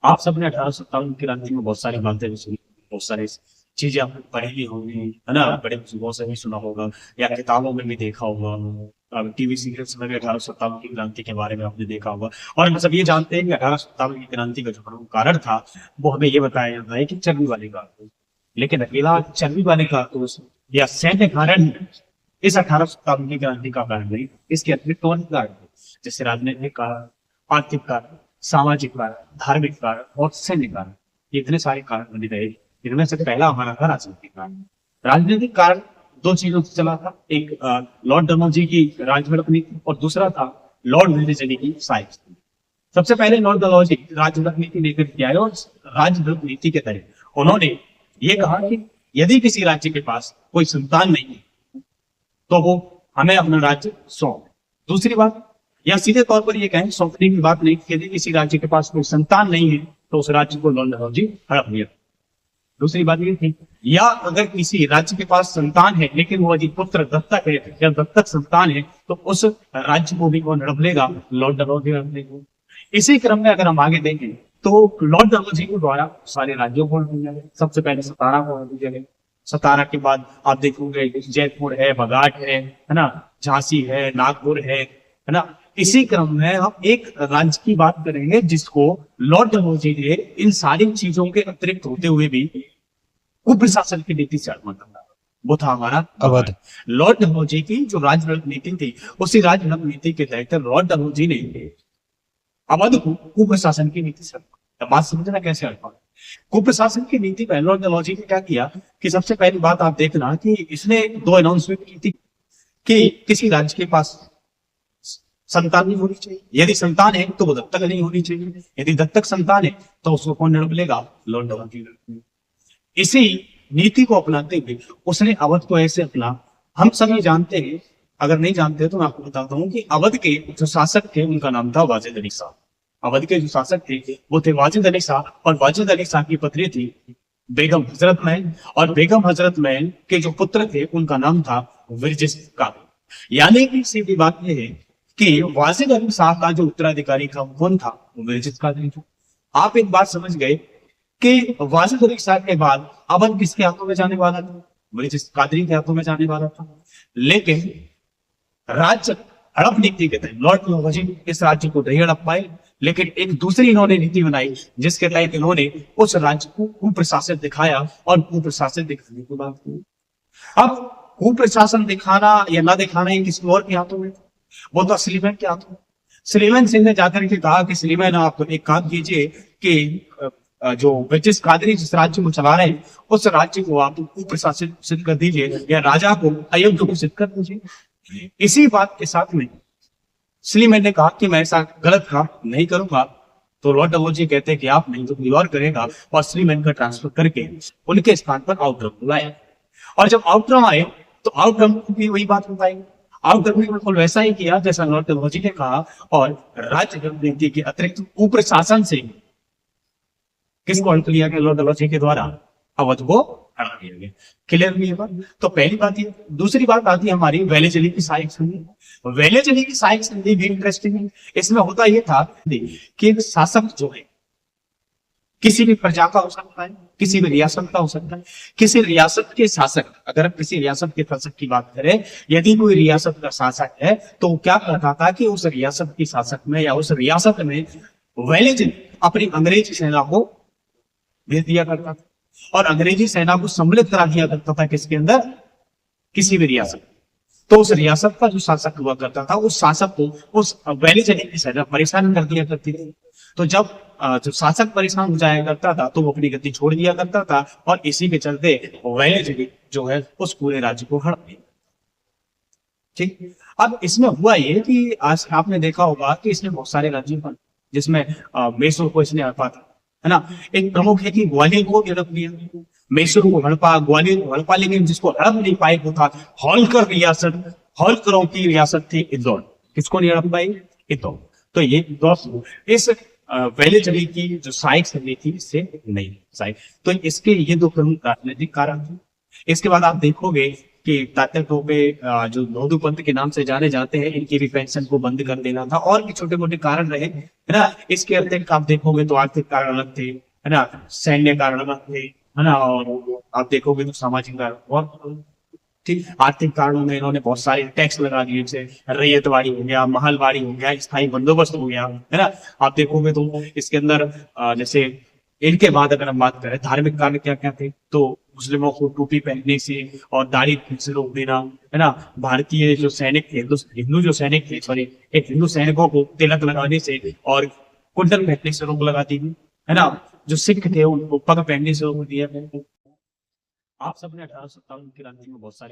आप सबने 1857 की क्रांति में बहुत सारी बातें भी सुनी, बहुत सारी चीजें आपने पढ़ी भी होंगी, है ना? बड़े बुजुर्गों से भी सुना होगा या किताबों में भी देखा होगा, टीवी सीरियल्स में भी 1857 की क्रांति के बारे में आपने देखा होगा। और हम सब ये जानते हैं कि 1857 की क्रांति का जो प्रमुख कारण था, वो हमें ये बताया जाता है कि चर्बी वाले कारतूस। लेकिन अकेला चर्बी वाले कारतूस या सैन्य कारण इस 1857 की क्रांति का कारण नहीं, इसके अतिरिक्त और भी कारण थे, जैसे राजनीतिक कारण, आर्थिक कारण, सामाजिक कारण, धार्मिक कारण और सैन्य कारण। ये इतने सारे कारण बने रहे। इनमें से पहला हमारा था राजनीतिक कारण। राजनीतिक कारण दो चीजों से चला था, एक लॉर्ड डलहौजी की राजगढ़ नीति और दूसरा था लॉर्ड वेलेस्ली की साइक्स नीति। सबसे पहले लॉर्ड डलहौजी राजगढ़ नीति लेकर के आए और राजगढ़ नीति के तहत उन्होंने ये कहा कि यदि किसी राज्य के पास कोई संतान नहीं है तो वो हमें अपना राज्य सौंप। दूसरी बात, या सीधे तौर पर ये कहें, सौंपने की बात नहीं, यदि किसी राज्य के पास कोई संतान नहीं है तो उस राज्य को लॉर्ड डलहौजी हड़प लिया। दूसरी बात ये थी, या अगर किसी राज्य के पास संतान है लेकिन वो अभी पुत्र दत्तक है या दत्तक संतान है तो उस राज्य को भी कौन हड़प लेगा? लॉर्ड डलहौजी हड़प लेगा। इसी क्रम में अगर हम आगे देखें तो लॉर्ड डलहौजी के द्वारा सारे राज्यों को हड़प लिया गया। सबसे पहले सतारा को हड़प लिया गया। सतारा के बाद आप देखोगे जयपुर है, बघाट है ना, झांसी है, नागपुर है ना। इसी क्रम में हम एक राज्य की बात करेंगे जिसको लॉर्ड डलहौजी ने इन सारी चीजों के अतिरिक्त होते हुए भी कुप्रशासन की नीति से हटना, वो था हमारा अवध। लॉर्ड डलहौजी की जो राजगढ़ नीति थी, उसी राजगढ़ नीति के तहत लॉर्ड डलहौजी ने अवध को कुप्रशासन की नीति से हटना। बात समझना कैसे हटना? कुप्रशासन की नीति में लॉर्ड डलहौजी ने क्या किया कि सबसे पहली बात आप देखना कि इसने दो अनाउंसमेंट की थी कि किसी राज्य के पास संतान नहीं होनी चाहिए, यदि संतान है तो वो दत्तक नहीं होनी चाहिए, यदि दत्तक संतान है तो उसको कौन हड़प लेगा? लॉर्ड डलहौजी। इसी नीति को अपनाते हुए उसने अवध को ऐसे अपना, हम सभी जानते हैं, अगर नहीं जानते तो मैं आपको बताता हूँ कि अवध के जो शासक थे उनका नाम था वाजिद अली शाह। अवध के जो शासक थे वो थे वाजिद अली शाह, और वाजिद अली शाह की पत्नी थी बेगम हजरत महल, और बेगम हजरत महल के जो पुत्र थे उनका नाम था विरजिस कादरी। यानी कि सीधी बात यह है कि वाजिद अली शाह का जो उत्तराधिकारी था कौन था? वो विरजिस कादरी था। आप एक बात समझ गए कि वाजिद अली शाह के बाद अवध किसके हाथों में जाने वाला था? विरजिस कादरी के हाथों में जाने वाला था। लेकिन राज्य हड़प नीति के तहत लॉर्ड डलहौजी इस राज्य को नहीं हड़प पाए, लेकिन एक दूसरी इन्होंने नीति बनाई जिसके तहत इन्होंने उस राज्य को कुप्रशासित दिखाया, और कुप्रशासित दिखाने की बात की। अब कुप्रशासन दिखाना या ना दिखाना ये किसी और के हाथों में, वो तो स्लीमैन के हाथों में। स्लीमैन सिंह ने जाकर के कहा कि स्लीमैन आप एक काम कीजिए कि जो विरजिस कादरी जिस राज्य को चला रहे हैं उस राज्य को आप कुप्रशासित सिद्ध कर दीजिए, या राजा को अयोग्य को सिद्ध कर दीजिए। इसी बात के साथ में स्लीमैन ने कहा कि मैं ऐसा गलत काम नहीं करूंगा, तो लॉर्ड डलहौजी कहते हैं कि आप नहीं तो कोई और करेगा, और स्लीमैन का ट्रांसफर करके उनके स्थान पर आउटरम बुलाया। और जब आउटरम आए तो आउटरम की वही बात बताई। आउटरम ने बिल्कुल वैसा ही किया जैसा लॉर्ड डलहौजी ने कहा, और राज्य नीति के अतिरिक्त कुप्रशासन से किसको हड़प लिया गया? लॉर्ड डलहौजी के द्वारा अवध को हड़प लिया गया। क्लियर हुई बात? तो पहली बात ये। दूसरी बात आती है हमारी वेलेजली की सहायक संधि। वेलेजली की सहायक संधि भी इंटरेस्टिंग है। इसमें होता यह था कि शासक जो है किसी भी प्रजा का हो सकता है, किसी भी रियासत का हो सकता है। किसी रियासत के शासक, अगर किसी रियासत के शासक की बात करें, यदि कोई रियासत का शासक है तो क्या करता था कि उस रियासत की शासक में या उस रियासत में वेलेजली अपनी अंग्रेजी सेना को भेज दिया करता था, और अंग्रेजी सेना को सम्मिलित करा दिया करता था किसके अंदर? किसी भी रियासत। तो उस रियासत का जो शासक हुआ करता था उस शासक को उस वेलेजली की सेना परेशान कर दिया करती थी। तो जब शासक परेशान हो जाया करता था तो वो अपनी गद्दी छोड़ दिया करता था, और इसी के चलते वेलेजली जो है उस पूरे राज्य को हड़प लिया। ठीक। अब इसमें हुआ ये कि आज आपने देखा होगा कि इसमें बहुत सारे राज्य बने, जिसमें मैसूर को इसने हड़पा था, है ना। एक प्रमुख है कि ग्वालियर को हड़प लिया, मैसूर को हड़पा, ग्वालियर को हड़पा, लेकिन जिसको हड़प नहीं पाए वो था होलकर रियासत। होलकरों की रियासत थी इंदौर। किसको नहीं हड़प पाई? इंदौर। तो ये इंदौर इस वेलेजली की जो सहायक संधि थी इससे नहीं सहायक। तो इसके ये दो प्रमुख राजनीतिक कारण थे। इसके बाद आप देखोगे कि तात्या टोपे जो मौदू पंथ के नाम से जाने जाते हैं, इनकी भी पेंशन को बंद कर देना था, और भी छोटे मोटे कारण रहे, है ना। इसके अतिरिक्त आप देखोगे तो आर्थिक कारण अलग थे, है ना, सैन्य कारण अलग थे, है ना, और आप देखोगे तो सामाजिक कारण और ठीक। आर्थिक कारणों में इन्होंने बहुत सारे टैक्स लगा दिए, जैसे रैयतवाड़ी हो गया, महलवाड़ी हो गया, स्थायी बंदोबस्त हो गया, है ना। आप देखोगे तो इसके अंदर जैसे इनके बाद अगर हम बात करें धार्मिक कारण क्या क्या थे, तो मुस्लिमों को टोपी पहनने से और दाढ़ी से रोक देना, है ना। भारतीय जो सैनिक थे, हिंदू हिंदू जो सैनिक थे, सॉरी, एक हिंदू सैनिकों को तिलक लगाने से और कुंडल पहनने से रोक लगा दी थी, है ना। जो सिख थे उनको पग पहनने से रोक दिया। आप सबने 1857 की क्रांति में बहुत सारी